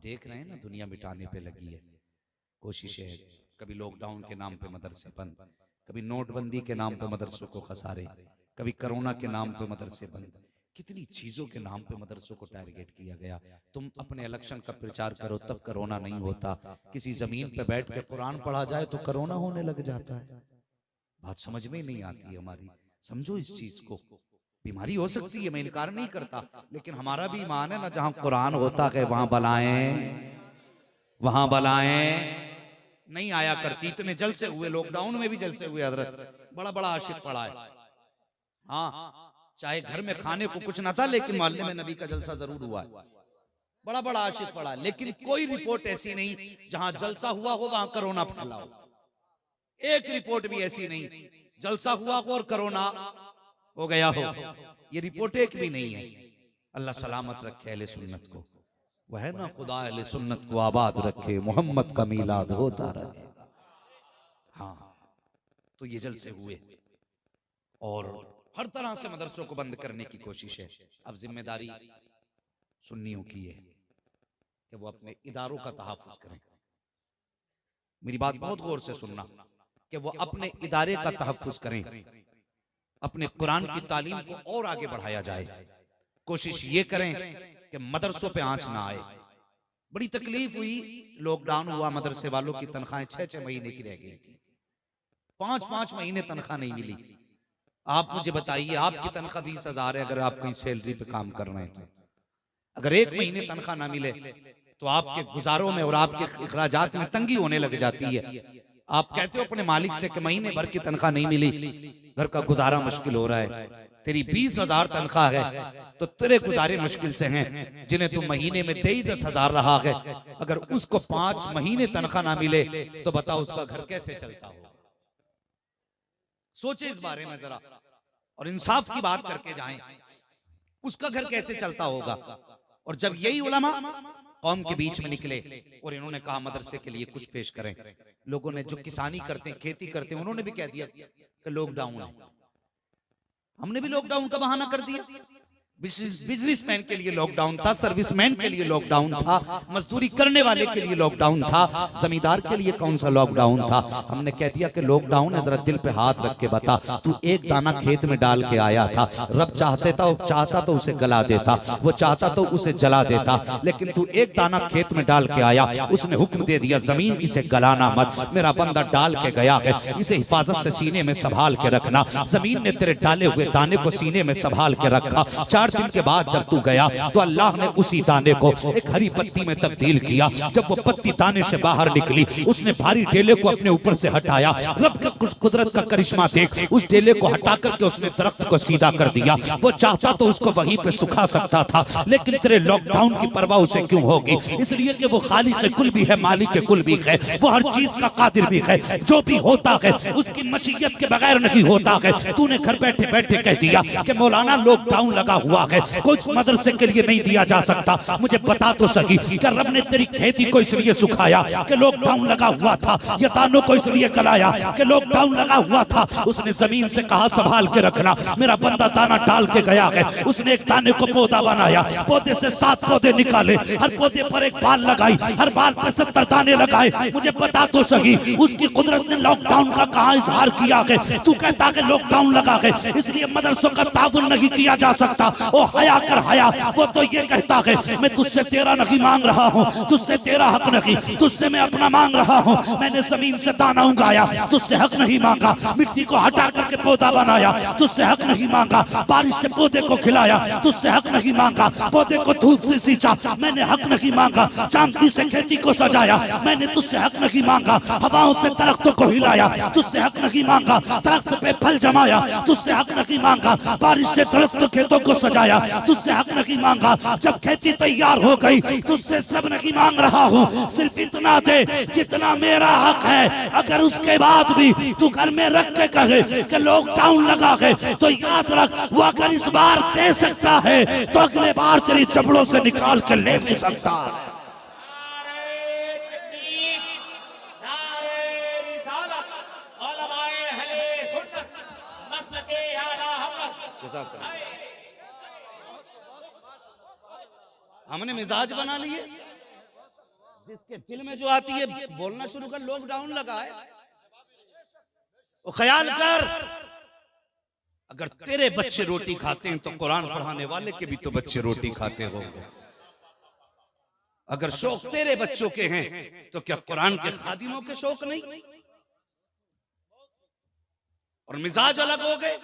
देख रहे हैं ना, दुनिया मिटाने पे लगी है, कोशिशें है। कभी लॉकडाउन के नाम पे मदरसे बंद, कभी नोटबंदी के नाम पे मदरसों को खसारे, कभी कोरोना के नाम पे मदरसे बंद, कितनी चीजों के नाम पे मदरसों को टारगेट किया गया। तुम अपने इलेक्शन का प्रचार करो तब कोरोना नहीं होता, किसी जमीन पे बैठ के कुरान पढ़ा जाए तो कोरोना होने लग जाता है। बात समझ में ही नहीं आती है हमारी। समझो इस चीज को। बीमारी हो सकती है, मैं इनकार नहीं करता, लेकिन हमारा भी ईमान है ना, जहां कुरान होता है वहां बलाएं, वहां बलाएं नहीं आया करती। इतने जलसे हुए, लॉकडाउन में भी जलसे हुए हजरत, बड़ा बड़ा आशिक पड़ा है। हाँ, चाहे घर में खाने को कुछ ना था, लेकिन मोहल्ले में नबी का जलसा जरूर हुआ है। बड़ा बड़ा आशिक पड़ा है, लेकिन कोई रिपोर्ट ऐसी नहीं जहां जलसा हुआ हो वहां कोरोना फैला हो। एक रिपोर्ट भी ऐसी नहीं जलसा हुआ हो और कोरोना हो गया हो, ये रिपोर्ट एक भी नहीं है। अल्लाह सलामत रखे अहले सुन्नत को। वह है ना, खुदा अहले सुन्नत को आबाद रखे, मोहम्मद का मीलाद होता रहेगा। हाँ, तो ये जलसे हुए और हर तरह से मदरसों को बंद करने की कोशिश है। अब जिम्मेदारी सुन्नियों की है कि वो अपने इदारों का तहफ्फुज करें। मेरी बात बहुत गौर से सुनना, कि वो अपने इदारे का तहफ्फुज करें, अपने कुरान की तालीम को और आगे बढ़ाया जाए। कोशिश ये करें कि मदरसों पे आंच ना आए। बड़ी तकलीफ हुई, लॉकडाउन हुआ, मदरसे वालों की तनख्वाहें 6-6 महीने की रह गई थी, 5-5 महीने तनख्वाह नहीं मिली। आप मुझे बताइए, आपकी तनख्वाह 20,000 है, अगर आप कहीं सैलरी पे काम कर रहे हैं तो अगर एक महीने तनख्वाह ना मिले तो आपके गुजारों में और आपके अखराजात में तंगी होने लग जाती है। आप कहते हो अपने मालिक से कि महीने भर की तनख्वाह नहीं मिली, घर का गुजारा मुश्किल हो रहा है। तेरी 20,000 तनख्वाह है तो तेरे गुजारे मुश्किल से हैं, जिन्हें तुम महीने में 10,000 रहा है, अगर उसको 5 महीने तनख्वाह ना मिले तो बताओ उसका घर कैसे चलता होगा। सोचे इस बारे में जरा, और इंसाफ की बात करके जाएं, उसका घर कैसे चलता होगा। और जब यही उलमा कौम के बीच में निकले और इन्होंने कहा मदरसे के लिए कुछ पेश करें, लोगों ने, जो किसानी करते हैं, खेती करते हैं, उन्होंने भी कह दिया कि लॉकडाउन है। हमने भी लॉकडाउन का बहाना कर दिया। बिजनेसमैन के लिए लॉकडाउन था, सर्विसमैन के लिए लॉकडाउन था, मजदूरी करने वाले के लिए लॉकडाउन था, जमींदार के लिए कौन सा लॉकडाउन था। हमने कह दिया कि लॉकडाउन है, जरा दिल पे हाथ रख के बता, तू एक दाना खेत में डाल के आया था, रब चाहता तो उसे गला देता, वो चाहता तो उसे जला देता, लेकिन तू एक दाना खेत में डाल के आया, उसने हुक्म दे दिया जमीन इसे गलाना मत, मेरा बंदा डाल के गया है, इसे हिफाजत से सीने में संभाल के रखना। जमीन ने तेरे डाले हुए दाने को सीने में संभाल के रखा। 4 दिन के बाद जब तू गया तो अल्लाह ने उसी दाने को एक हरी पत्ती में तब्दील किया। जब वो पत्ती दाने से बाहर निकली, उसने भारी डेले को अपने ऊपर से हटाया। रब का कुदरत का करिश्मा देख, उस डेले को हटा करके उसने दरख्त को सीधा कर दिया। वो चाहता तो उसको वहीं पे सुखा सकता था, लेकिन तेरे लॉकडाउन की परवाह उसे क्यों होगी? इसलिए कि वो खालिक के कुल भी है, मालिक के कुल भी है, वो हर चीज का कादिर भी है। जो भी होता है उसकी मशीयत के बगैर नहीं होता है। तूने घर बैठे बैठे कह दिया कि मौलाना लॉकडाउन लगा हुआ है, कुछ मदरसे के लिए नहीं दिया जा सकता। मुझे बता तो सकी कि रब ने तेरी खेती को इसलिए सुखाया कि लॉकडाउन लगा हुआ था, या दानों को इसलिए गलाया कि लॉकडाउन लगा हुआ था। उसने जमीन से कहा संभाल के रखना, मेरा बंदा दाना डाल के गया है, उसने एक दाने को पौधा बनाया, पौधे से 7 पौधे निकाले, हर पौधे पर एक बाल लगाई, हर बाल पर 70 दाने लगाए। मुझे बता तो सकी उसकी कुदरत ने लॉकडाउन का कहां इजहार किया है? तू कहता है लॉकडाउन लगा है इसलिए मदरसों का ताउन नहीं किया जा सकता। ओ हया कर हया, वो तो ये कहता है मैं तुझसे तेरा नहीं मांग रहा हूँ, तुझसे तेरा हक नहीं, तुझसे मैं अपना मांग रहा हूँ। मैंने जमीन से दाना उगाया, तुझसे हक नहीं मांगा, मिट्टी को हटा करके पौधा बनाया, तुझसे हक नहीं मांगा, बारिश से पौधे को खिलाया, तुझसे हक नहीं मांगा, पौधे को धूप से सींचा, मैंने हक नहीं मांगा, चांदनी से खेती को सजाया, मैंने तुझसे हक नहीं मांगा, हवाओं से दरख्तों को हिलाया, तुझसे हक नहीं मांगा, दरख्त पे फल जमाया, तुझसे हक नहीं मांगा, बारिश से दरख्त खेतों को सजाया, तुझसे हक नहीं मांगा। जब खेती तैयार हो गई तुझसे सब नहीं मांग रहा हूँ, सिर्फ इतना दे जितना मेरा हक है। अगर उसके बाद भी तू घर में रख के कहे कि लॉकडाउन लगा है, तो याद रख वो अगर इस बार दे सकता है तो अगले बार तेरी चपड़ों से निकाल के ले भी सकता है। हमने मिजाज बना लिए, जिसके दिल में जो आती है बोलना शुरू कर। लॉकडाउन लगा है, वो ख्याल कर, अगर तेरे बच्चे रोटी खाते हैं तो कुरान पढ़ाने वाले के भी तो बच्चे रोटी खाते होंगे। अगर शौक तेरे बच्चों के हैं तो क्या कुरान के खादिमों के शौक नहीं? और मिजाज अलग हो गए।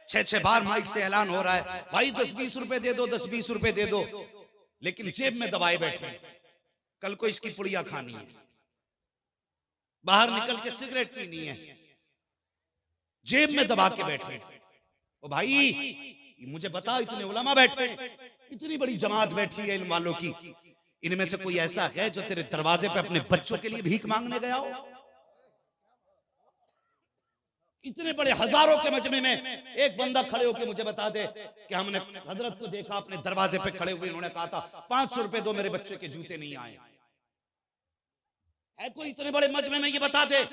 6-6 बार माइक से ऐलान हो रहा है, भाई 10-20 रुपए दे दो, 10-20 रुपए दे दो, लेकिन जेब में दबाए बैठे, कल को इसकी पुड़िया खानी है, बाहर निकल के सिगरेट पीनी है, जेब में दबा के बैठे। ओ भाई मुझे बता, इतने उलमा बैठे, इतनी बड़ी जमात बैठी है इल्म वालों की, इनमें से कोई ऐसा है जो तेरे दरवाजे पे अपने बच्चों के लिए भीख मांगने गया हो? इतने बड़े हजारों के मजमे में एक बंदा खड़े होकर मुझे बता दे कि हमने हजरत को देखा अपने दरवाजे पे खड़े हुए, उन्होंने कहा था 500 रुपए दो, मेरे बच्चे के जूते नहीं आए। है कोई इतने बड़े मजमे में? ये बता दे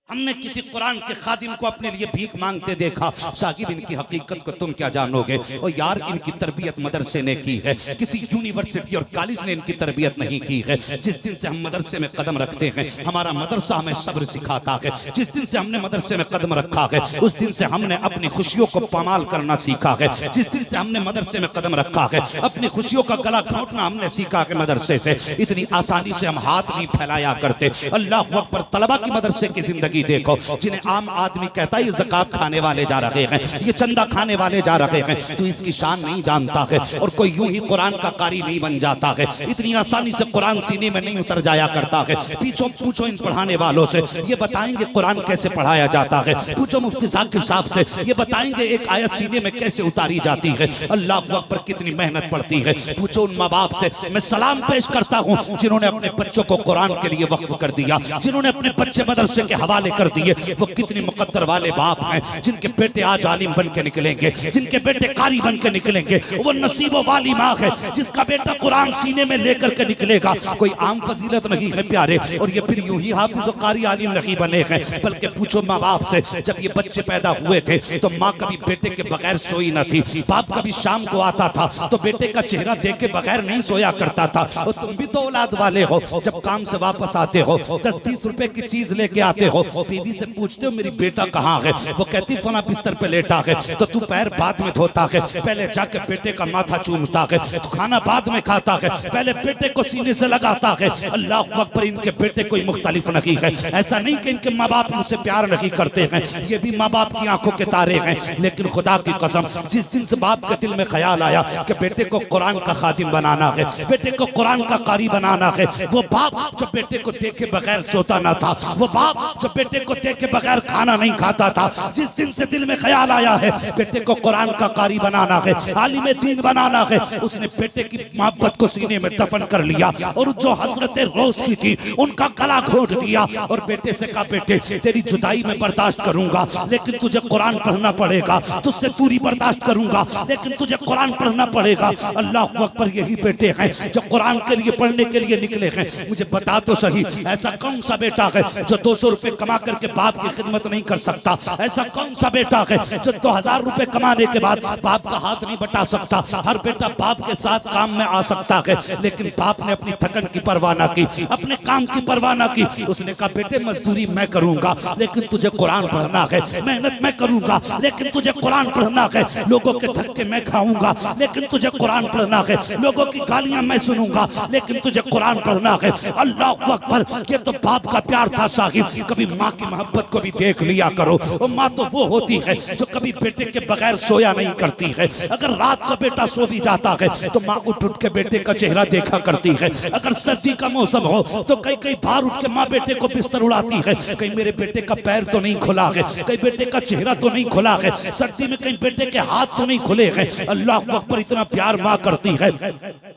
हमने किसी कुरान के खादिम को अपने लिए भीख मांगते देखा? साकिब इनकी हकीकत को तुम क्या जानोगे? और यार इनकी तरबियत मदरसे ने की है, किसी यूनिवर्सिटी और कॉलेज ने इनकी तरबियत नहीं की है। जिस दिन से हम मदरसे में कदम रखते हैं, हमारा मदरसा हमें सब्र सिखाता है। जिस दिन से हमने मदरसे में कदम रखा है, उस दिन से हमने अपनी खुशियों को पामाल करना सीखा है। जिस दिन से हमने मदरसे में कदम रखा है, अपनी खुशियों का गला घोंटना हमने सीखा है मदरसे से। इतनी आसानी से हम हाथ नहीं फैलाया करते। अल्लाह अकबर। तलबा की मदरसे की जिंदगी देखो, जिन्हें आम आदमी कहता है ये ज़कात खाने वाले जा रहे हैं, ये चंदा खाने वाले जा रहे हैं, तो इसकी शान नहीं जानता है। और कोई यूं ही कुरान का कारी नहीं बन जाता है, इतनी आसानी से कुरान सीने में नहीं उतर जाया करता है। पूछो इन पढ़ाने वालों से, ये बताएंगे कुरान कैसे पढ़ाया जाता है। पूछो मुफ्ती जाकिर साहब से, ये बताएंगे एक आयत सीने में कैसे उतारी जाती है। अल्लाह अकबर, कितनी मेहनत पड़ती है। पूछो उन माँ बाप से। मैं सलाम पेश करता हूँ जिन्होंने अपने बच्चों को कुरान के लिए वक्फ कर दिया, जिन्होंने अपने बच्चे मदरसे के हवाले कर दिए। वो कितनी मुकद्दर वाले बाप हैं जिनके बेटे आज आलिम बन के निकलेंगे, जिनके बेटे कारी बन के निकलेंगे। वो नसीबों वाली माँ है जिसका बेटा कुरान सीने में लेकर के निकलेगा। कोई आम फजीलत नहीं है प्यारे, और ये फिर यूं ही हाफिज और कारी आलिम नहीं बने हैं। बल्कि पूछो माँ बाप से, जब ये बच्चे पैदा हुए थे तो माँ कभी बेटे के बगैर सोई न थी। बाप कभी शाम को आता था तो बेटे का चेहरा देख के बगैर नहीं सोया करता था। और तुम भी तो औलाद वाले हो, जब काम से वापस आते हो 10-20 रुपए की चीज लेके आते हो, बीवी से पूछते हो मेरी बेटा कहाँ है? वो कहती फला बिस्तर पे लेटा है। तो तू पैर बाद में धोता है, पहले जाके बेटे का माथा चूमता है। तो खाना बाद में खाता है, पहले बेटे को सीने से लगाता है। अल्लाह अकबर, इनके बेटे कोई मुख्तलिफ नहीं है। ऐसा नहीं कि इनके माँ बाप इनसे प्यार नहीं करते हैं, ये भी माँ बाप की आंखों के तारे हैं। लेकिन खुदा की कसम, जिस दिन से बाप के दिल में ख्याल आया कि बेटे को कुरान का खादिम बनाना है, बेटे को कुरान का कारी बनाना है, वो बाप जो बेटे को देखे बगैर सोता ना था, वो बाप जो बेटे को देखे बगैर खाना नहीं खाता था, जिस दिन से दिल में ख्याल आया है बेटे को कुरान का कारी बनाना है, आलिम दीन बनाना है, उसने बेटे की मोहब्बत को सीने में दफन कर लिया। और जो हसरतें रोज की थी उनका गला घोट दिया। और बेटे से कहा, बेटे तेरी जुदाई में बर्दाश्त करूंगा लेकिन तुझे कुरान पढ़ना पड़ेगा, तुझसे दूरी बर्दाश्त करूंगा लेकिन तुझे कुरान पढ़ना पड़ेगा। अल्लाह अकबर, यही बेटे हैं जो कुरान के लिए पढ़ने के लिए निकले हैं। मुझे बता तो सही, ऐसा कौन सा बेटा है जो 200 रुपए कमा करके बाप की खिदमत नहीं कर सकता? ऐसा कौन सा बेटा है जो 2000 रुपए कमाने के बाद बाप का हाथ नहीं बटा सकता? हर बेटा बाप के साथ काम में आ सकता है, लेकिन बाप ने अपनी थकन की परवाह न की, अपने काम की परवाह न की। उसने कहा, बेटे मजदूरी मैं करूंगा लेकिन तुझे कुरान पढ़ना है, मेहनत मैं करूंगा लेकिन तुझे कुरान पढ़ना है, लोगों के धक्के मैं खाऊंगा लेकिन तुझे कुरान पढ़ना है, लोगों की गालियां मैं सुनूंगा लेकिन तुझे कुरान पढ़ना है। अल्लाह अकबर, ये तो बाप का प्यार था साहिब। कभी माँ की मोहब्बत को भी देख लिया करो। और माँ तो वो होती है जो कभी बेटे के बगैर सोया नहीं करती है। अगर रात को बेटा सो भी जाता है तो माँ उठ उठ के बेटे का चेहरा देखा करती है। अगर सर्दी का मौसम हो तो कई कई बार उठ के माँ बेटे को बिस्तर उड़ाती है, कहीं मेरे बेटे का पैर तो नहीं खुला है, कहीं बेटे का चेहरा तो नहीं खुला है, सर्दी में कहीं बेटे के हाथ तो नहीं खुले हैं। अल्लाह अकबर, इतना प्यार माँ करती है।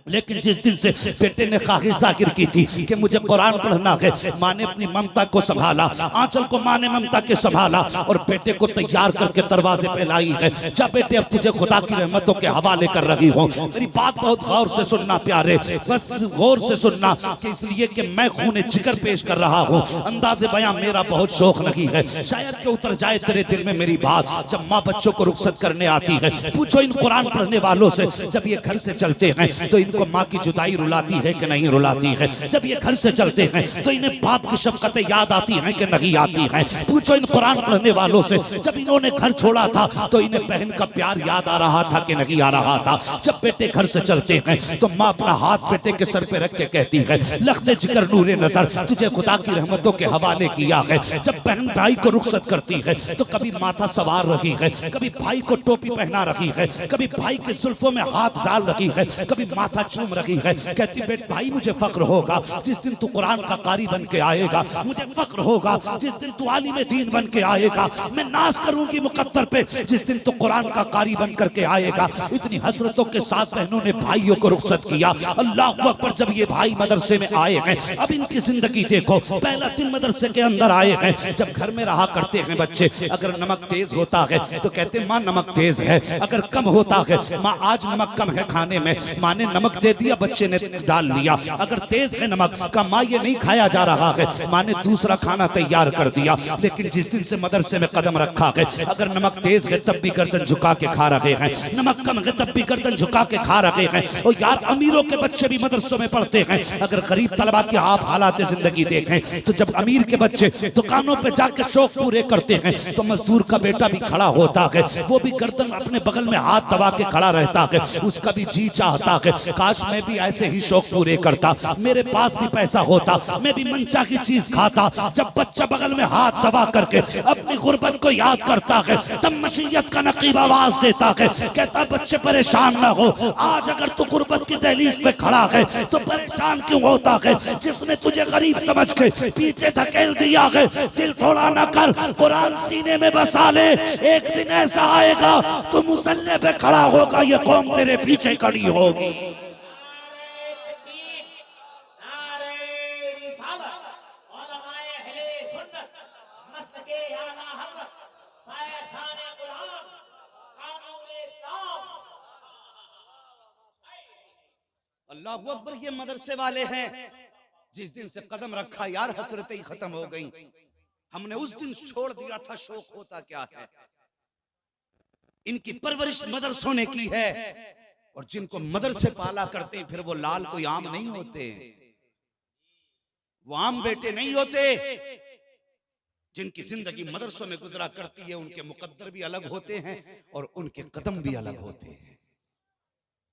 लेकिन जिस दिन से बेटे ने ख्वाहिश जाहिर की थी कि मुझे कुरान पढ़ना है, माँ ने अपनी ममता को संभाला, आंचल को माँ ने ममता के संभाला और बेटे को तैयार करके दरवाजे पे लाई है। जब बेटे अब तुझे खुदा की रहमतों के हवाले कर रही हो, मेरी बात बहुत गौर से सुनना प्यारे, बस गौर से सुनना कि इसलिए कि मैं खूने जिगर पेश कर रहा हूँ, अंदाजे बयां मेरा बहुत शौक नहीं है, शायद कि उतर जाए तेरे दिल में मेरी बात। जब माँ बच्चों को रुखसत करने आती है, पूछो इन कुरान पढ़ने वालों से, जब ये घर से चलते हैं तो इनको माँ की जुदाई रुलाती है कि नहीं रुलाती है? जब ये घर से चलते हैं तो इन्हें बाप की शफकतें याद आती हैं कि नहीं आती हैं? पूछो इन कुरान पढ़ने वालों से, जब इन्होंने घर छोड़ा था तो इन्हें बहन का प्यार याद आ रहा था कि नहीं आ रहा था? जब बेटे घर से चलते हैं तो माँ अपना हाथ बेटे के सर पे रख के कहती है, लख्ते जिगर नूरे नजर, तुझे खुदा की रहमतों के हवाले किया है। जब बहन भाई को रुखसत करती है तो कभी माथा सवार रही है, कभी भाई को टोपी पहना रही है, कभी भाई के जुल्फों में हाथ डाल रही है, कभी माथा चूम रही है। कहती बेट भाई मुझे फक्र होगा जिस दिन तू कुरान का कारी बन के आएगा, मुझे फक्र होगा जिस दिन तू आलिम दीन बन के आएगा, मैं नाज करूंगी मुकद्दर पे जिस दिन तू कुरान का कारी बन करके आएगा। इतनी हसरतों के साथ बहनों ने भाइयों को रुखसत किया। अल्लाह अकबर। जब ये भाई मदरसे में आए हैं, अब इनकी जिंदगी देखो, पहला दिन मदरसे के अंदर आए हैं। जब घर में रहा करते हैं बच्चे, अगर नमक तेज होता है तो कहते माँ नमक तेज है, अगर कम होता है माँ आज नमक कम है खाने में, माँ ने नमक दे दिया, बच्चे ने डाल लिया। अगर तेज है नमक का माँ ये नहीं खाया जा रहा है, माँ ने दूसरा खाना तैयार कर दिया। लेकिन जिस दिन से मदरसे में कदम रखा है, अगर नमक तेज है तब भी गर्दन झुका के खा रहे हैं, नमक कम है तब भी गर्दन झुका के खा रहे हैं। और यार अमीरों के बच्चे भी मदरसों में पढ़ते हैं। अगर गरीब तलबा की आप हालात जिंदगी देखें तो जब अमीर के बच्चे दुकानों पे जाकर शौक पूरे करते हैं तो मजदूर का बेटा भी खड़ा होता है, वो भी गर्दन अपने बगल में हाथ दबा के खड़ा रहता है। उसका भी जी चाहता है काश मैं भी ऐसे ही शौक पूरे करता, मेरे पास भी पैसा होता, मैं भी मनचा की चीज खाता। जब बच्चा बगल में हाथ दबा करके अपनी गुर्बत को याद करता है तब मशीयत का नकीब आवाज देता है, कहता बच्चे परेशान ना हो, आज अगर तू गुर्बत की दहलीज पे खड़ा है तो परेशान क्यों होता है? जिसने तुझे गरीब समझ के पीछे धकेल दिया है, दिल थोड़ा ना कर, कुरान सीने में बसा ले। एक दिन ऐसा आएगा तो मुसल्ले पे खड़ा होगा, ये कौम तेरे पीछे खड़ी होगी। अल्लाह अकबर। ये मदरसे वाले हैं, जिस दिन से कदम रखा यार हसरतें ही खत्म हो गई। हमने उस दिन छोड़ दिया था शौक होता क्या है। इनकी परवरिश मदरसों ने की है, और जिनको मदरसे पाला करते हैं फिर वो लाल कोई आम नहीं होते, वो आम बेटे नहीं होते। जिनकी जिंदगी मदरसों में गुजरा करती है उनके मुकद्दर भी अलग होते हैं और उनके कदम भी अलग होते हैं।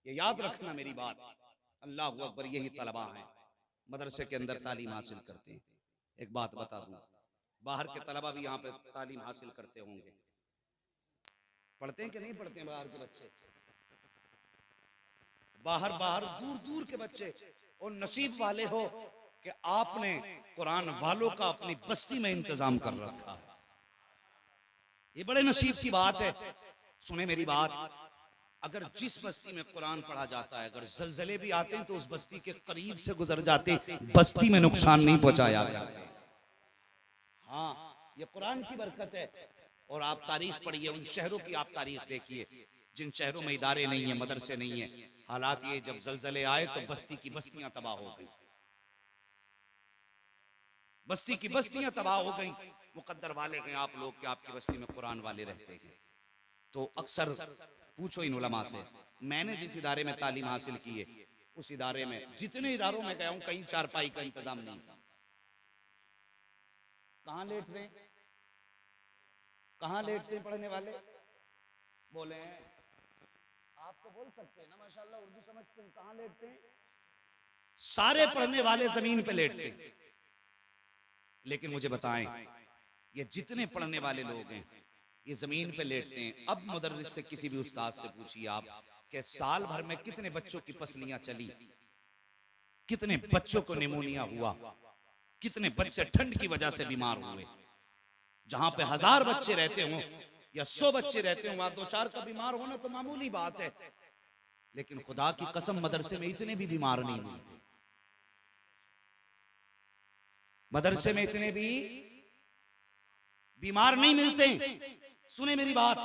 ये याद रखना मेरी बात। अल्लाह अकबर। यही तलबा हैं मदरसे के अंदर तालीम हासिल करते हैं। एक बात बता दूं, बाहर के तलबा भी यहाँ पे तालीम हासिल करते होंगे, पढ़ते हैं कि नहीं पढ़ते हैं बाहर के बच्चे? बाहर बाहर दूर दूर के बच्चे। और नसीब वाले हो कि आपने कुरान वालों का अपनी बस्ती में इंतजाम कर रखा है, ये बड़े नसीब की बात है। सुने मेरी बात, अगर जिस बस्ती में कुरान पढ़ा जाता है, अगर जलजले भी आते हैं तो उस बस्ती के करीब से गुजर जाते, बस्ती में नुकसान नहीं पहुंचाया जाता। हाँ, ये कुरान की बरकत है। और आप तारीख पढ़िए, उन शहरों की आप तारीख देखिए जिन शहरों में इदारे नहीं है, मदरसे नहीं है। हालात ये, जब जलजले आए तो बस्ती की बस्तियां तबाह हो गई, बस्ती की बस्तियां तबाह हो गई। मुकद्दर वाले हैं आप लोग कि आपकी बस्ती में कुरान वाले रहते हैं। तो अक्सर पूछो इन उलमा से, मैंने जिस इदारे में तालीम हासिल की है उस इदारे में, जितने इदारों में गया हूं, कहीं चारपाई का इंतजाम नहीं था। कहां लेट रहे, कहां लेटते हैं पढ़ने वाले? बोले आप तो बोल सकते हैं ना, माशाल्लाह उर्दू समझते हैं। कहां लेटते हैं? सारे पढ़ने वाले जमीन पे लेटते हैं। लेकिन मुझे बताएं, ये जितने पढ़ने वाले लोग हैं ये जमीन पे लेटते हैं। अब मुदर्रिस से किसी भी उस्ताद से पूछिए आप कि साल भर में कितने बच्चों की पसलियां चली, कितने बच्चों को निमोनिया हुआ, कितने बच्चे ठंड की वजह से बीमार हुए। जहां पे 1000 बच्चे रहते हों या 100 बच्चे रहते हों, वहां 2-4 का बीमार होना तो मामूली बात है। लेकिन खुदा की कसम मदरसे में इतने भी बीमार नहीं हुए, मदरसे में इतने भी बीमार नहीं मिलते। सुने मेरी बात,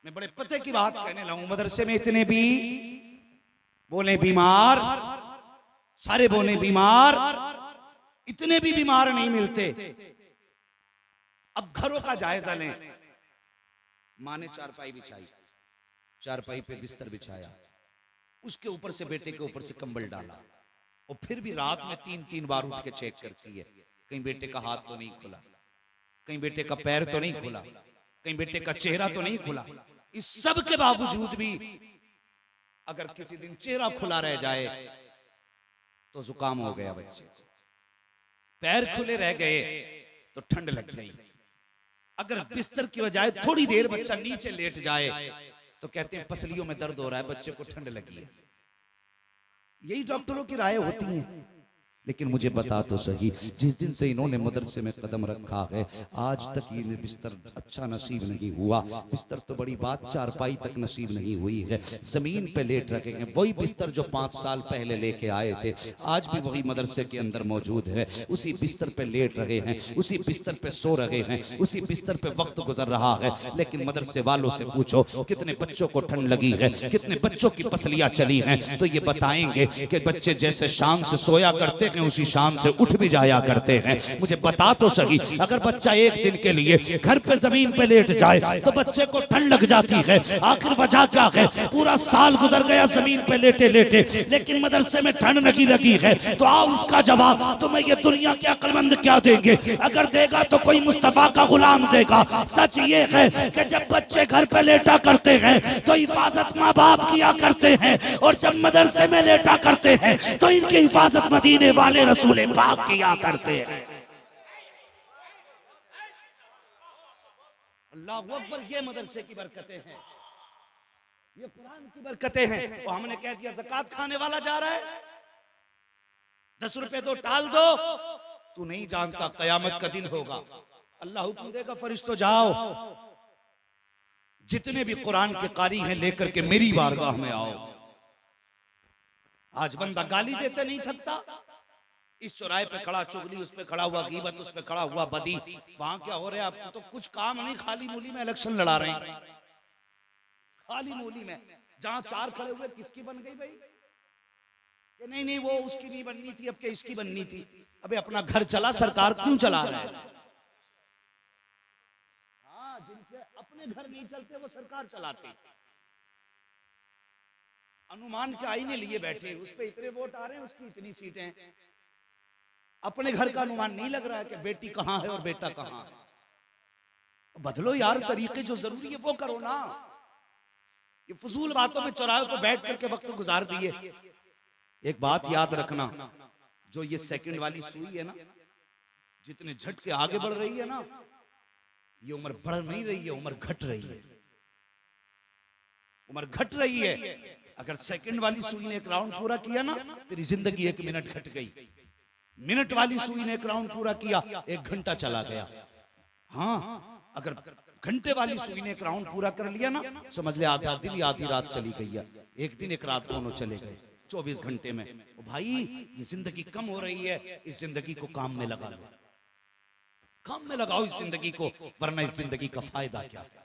मैं बड़े पते की बात कहने लगूं। मदरसे में इतने भी बोले बीमार, सारे बोले बीमार, इतने भी बीमार नहीं मिलते। अब घरों का जायजा लें। माँ ने चारपाई बिछाई, चारपाई पे बिस्तर बिछाया, उसके ऊपर से बेटे के ऊपर से कंबल डाला, और फिर भी रात में 3-3 बार उठ के चेक करती है, कहीं बेटे का हाथ तो नहीं खुला, कहीं बेटे का पैर तो नहीं खुला, कहीं बेटे का चेहरा तो नहीं खुला। इस सब के बावजूद भी अगर किसी दिन चेहरा खुला रह जाए तो जुकाम हो गया बच्चे को, पैर खुले रह गए तो ठंड लग गई, अगर बिस्तर की बजाय थोड़ी देर बच्चा नीचे लेट जाए तो कहते हैं पसलियों में दर्द हो रहा है, बच्चे को ठंड लगी है। यही डॉक्टरों की राय होती है। लेकिन मुझे बता तो सही, जिस दिन से इन्होंने मदरसे में कदम रखा है आज तक ये बिस्तर अच्छा नसीब नहीं हुआ। बिस्तर तो बड़ी बात, चारपाई तक नसीब नहीं हुई है, जमीन पे लेट रखे हैं। वही बिस्तर जो 5 साल पहले लेके आए थे आज भी वही मदरसे के अंदर मौजूद है। उसी बिस्तर पे लेट रहे हैं, उसी बिस्तर पे सो रहे हैं, उसी बिस्तर पे वक्त गुजर रहा है। लेकिन मदरसे वालों से पूछो कितने बच्चों को ठंड लगी है, कितने बच्चों की पसलियां चली हैं, तो ये बताएंगे कि बच्चे जैसे शाम से सोया करते उसी शाम से उठ भी जाया करते हैं। मुझे बता तो सही, अगर बच्चा एक दिन के लिए घर पे जमीन पे लेट जाए तो बच्चे को ठंड लग जाती है, आखिर वजह क्या है? पूरा साल गुजर गया जमीन पे लेटे लेटे, लेकिन मदरसे में ठंड नहीं लगी है। तो आओ उसका जवाब तुम्हें ये दुनिया के अक्लमंद क्या देंगे? अगर देगा तो कोई मुस्तफा का गुलाम देगा। सच ये है कि जब बच्चे घर पे लेटा करते हैं तो हिफाजत माँ बाप किया करते हैं, और जब मदरसे में लेटा करते हैं तो इनकी हिफाजत मदीने वाले रसूल पाक किया करते हैं। अल्लाह अकबर, ये मदरसे की बरकतें हैं, ये कुरान की बरकतें हैं। तो हमने कह दिया ज़कात खाने वाला जा रहा है, 10 रुपए दो, टाल दो, तू नहीं जानता कयामत का दिन होगा, अल्लाह हुक्म देगा फरिश्तों जाओ, जितने भी कुरान के कारी हैं लेकर के मेरी बारगाह में आओ। आज बंदा गाली देते नहीं थकता, इस चौराहे पे खड़ा चुगली, उस पे खड़ा हुआ गीबत, उस पे खड़ा हुआ बदी, वहां क्या हो रहा है आपको तो कुछ काम नहीं, खाली मूली में इलेक्शन लड़ा रहे हैं। खाली मूली में जहां 4 खड़े हुए किसकी बन गई भाई? कि नहीं नहीं वो उसकी नहीं बननी थी, अब क्या इसकी बननी थी? अबे अपना घर चला, सरकार क्यों चला रहा है? हाँ, जिनके अपने घर नहीं चलते वो सरकार चलाते। अनुमान के आईने लिए बैठे, उस पे इतने वोट आ रहे हैं, उसकी इतनी सीटें, अपने घर का अनुमान नहीं लग रहा है कि बेटी कहां है और बेटा कहां है। बदलो यार तरीके, जो जरूरी है वो करो ना। ये फजूल बातों में चौराहे पर बैठ करके वक्त गुजार दिए। एक बात याद रखना, जो ये सेकंड वाली सुई है ना, जितने झटके आगे बढ़ रही है ना, ये उम्र बढ़ नहीं रही है, उम्र घट रही है, उम्र घट रही है। अगर सेकंड वाली सुई ने एक राउंड पूरा किया ना, तेरी जिंदगी 1 मिनट घट गई। मिनट वाली सुई ने एक राउंड पूरा किया, 1 घंटा चला गया। हाँ, अगर घंटे वाली सुई ने एक राउंड पूरा कर लिया ना, समझ ले आधा दिन या आधी रात चली गई है। एक दिन एक रात दोनों चले गए 24 घंटे में। ओ भाई, ये जिंदगी कम हो रही है, इस जिंदगी को काम में लगा लो, काम में लगाओ इस जिंदगी को, वरना इस जिंदगी का फायदा क्या है?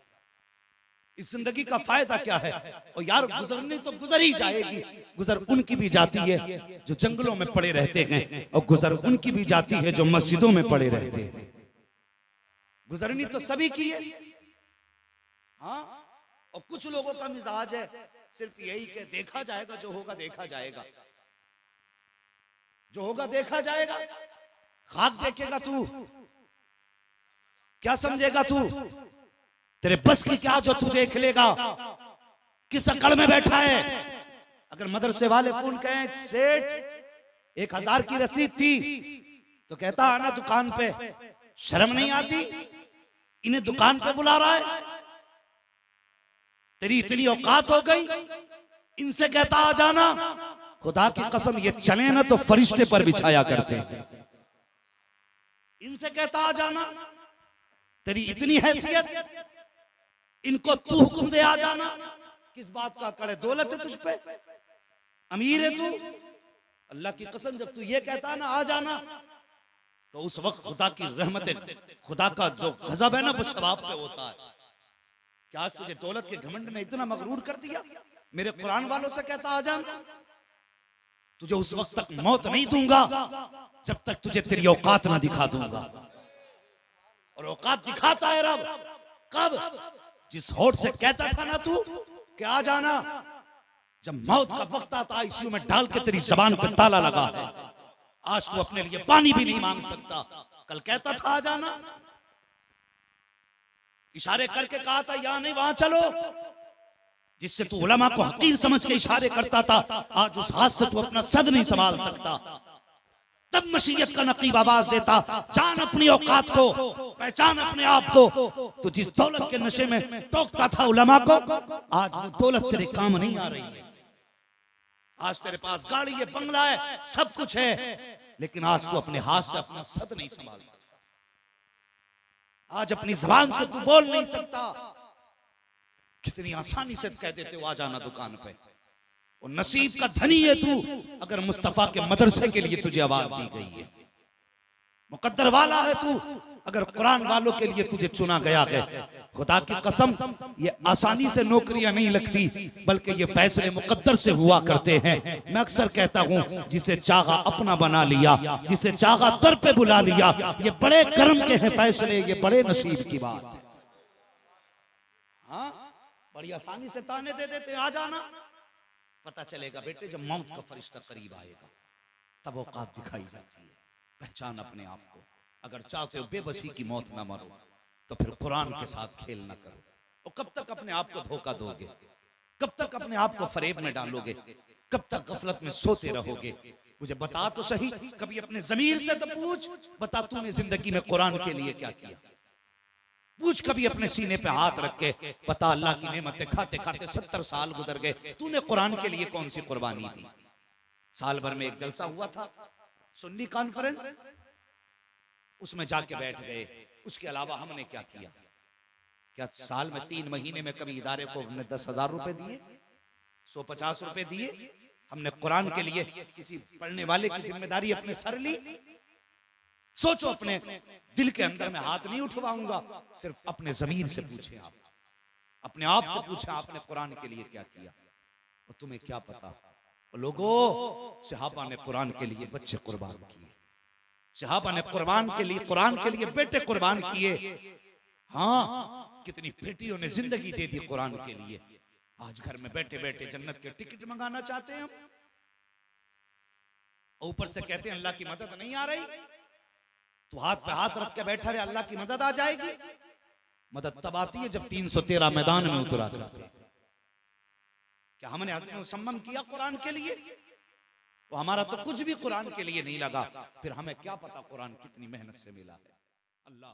इस जिंदगी का फायदा क्या है? और यार गुजरने तो गुजर ही जाएगी। गुजर उनकी भी जाती है जो जंगलों में पड़े रहते हैं, और गुजर उनकी भी जाती है जो मस्जिदों में पड़े रहते हैं। गुजरनी तो सभी की है। हाँ, और कुछ लोगों का मिजाज है सिर्फ यही कि देखा जाएगा, जो होगा देखा जाएगा, जो होगा देखा जाएगा। खाक देखेगा तू, क्या समझेगा तू? तेरे बस की क्या जो तू देख लेगा? किस अकड़ में बैठा है? अगर मदरसे वाले फोन कहें सेठ 1000 की रसीद थी, तो कहता आना दुकान पे, शर्म नहीं आती? इन्हें दुकान पे बुला रहा है, तेरी इतनी औकात हो गई, इनसे कहता आ जाना। खुदा की कसम, ये चले ना तो फरिश्ते पर बिछाया करते हैं। इनसे कहता आ जाना, तेरी इतनी हैसियत, इनको तू हुक्म दे आ जाना। किस बात का अकड़ है? दौलत है तुझ पे, अमीर है तू। अल्लाह की कसम, जब तू ये कहता ना आ जाना, तो उस वक्त खुदा की रहमत, खुदा का जो गजब है ना वो शबाब पे होता है। क्या आज तुझे दौलत के घमंड ने इतना मगरूर कर दिया? मेरे कुरान वालों से कहता आ जान, तुझे उस वक्त तक मौत नहीं दूंगा जब तक तुझे तेरी औकात ना दिखा दूंगा। और औकात दिखाता है रब कब? जिस होठ से कहता था ना तू कि आ जाना, जब मौत का वक्त आता आईसीयू में डाल के तेरी जबान पे ताला लगा है, आज तू अपने लिए पानी भी नहीं मांग सकता। कल कहता था आ जाना, इशारे करके कहा था यहां नहीं वहां चलो, जिससे तू उलमा को हकीर समझ के इशारे करता था, आज उस हाथ से तू अपना सद नहीं संभाल सकता। तब मशीयत का नकीब आवाज देता, जान अपनी औकात को, पहचान अपने आप को। तो जिस दौलत के नशे में टोकता था उलमा को, आज वो दौलत तेरे काम नहीं आ रही है। आज तेरे पास गाड़ी है, बंगला है, सब कुछ है, लेकिन आज तू अपने हाथ से अपना सद नहीं संभाल सकता। आज अपनी जबान से तू बोल नहीं सकता। कितनी आसानी से कह देते हो आ जाना दुकान पे। और नसीब का धनी है तू अगर मुस्तफा के मदरसे के लिए तुझे आवाज दी गई है। मुकद्दर वाला है तू अगर कुरान वालों के लिए तुझे चुना गया है। खुदा की कसम, ये आसानी से नौकरियां नहीं लगती, बल्कि ये फैसले मुकद्दर से हुआ करते हैं। मैं अक्सर कहता हूं, जिसे चाहा अपना बना लिया, जिसे चाहा दर पे बुला लिया। ये बड़े कर्म के हैं फैसले, ये बड़े नसीब की बात है। हाँ, बड़ी आसानी से ताने दे देते आ जाना। पता चलेगा बेटे जब मौत का फरिश्ता करीब आएगा तब औकात दिखाई जाती है। पहचान अपने आप को। अगर चाहते हो बेबसी की मौत ना मरो तो फिर कुरान के साथ खेल ना करो। और कब तक अपने आप को धोखा दोगे? कब तक अपने आप को फरेब में डालोगे? कब तक गफलत में सोते रहोगे? मुझे बता तो सही, कभी अपने जमीर से तो पूछ, बता तूने जिंदगी में कुरान के लिए क्या किया? पूछ कभी अपने सीने पे हाथ रख के, बता अल्लाह की नेमतें खाते खाते 70 साल गुजर गए, तूने कुरान के लिए कौन सी कुर्बानी दी? साल भर में एक जलसा हुआ था, सुन्नी कॉन्फ्रेंस, उसमें जाके बैठ गए। उसके अलावा हमने क्या किया? क्या साल में 3 महीने में कभी इदारे को हमने 10,000 रुपए दिए, 150 रुपए दिए? हमने कुरान के लिए किसी पढ़ने वाले की जिम्मेदारी अपने सर ली? सोचो, अपने दिल के अंदर में हाथ नहीं उठवाऊंगा, सिर्फ अपने जमीर से पूछे आप, अपने आप से पूछे आपने कुरान के लिए क्या किया? और तुम्हें क्या पता लोगों, सहाबा ने कुरान के लिए बच्चे कुर्बान किए, सहाबा ने कुर्बान के लिए, कुरान के लिए बेटे कुर्बान किए। हाँ, कितनी बेटियों ने जिंदगी दे दी कुरान के लिए। आज घर में बैठे बैठे जन्नत के टिकट मंगाना चाहते हैं हम, ऊपर से कहते हैं अल्लाह की मदद नहीं आ रही। तो हाथ पे हाथ रख के बैठा रहे, अल्लाह की मदद आ जाएगी। मदद तब आती है जब 313 मैदान में उतरा करते। क्या हमने हज़्म मुसम्मम किया कुरान के लिए? वो हमारा तो कुछ भी कुरान के लिए नहीं लगा, फिर हमें क्या पता कुरान कितनी मेहनत से मिला है। अल्लाह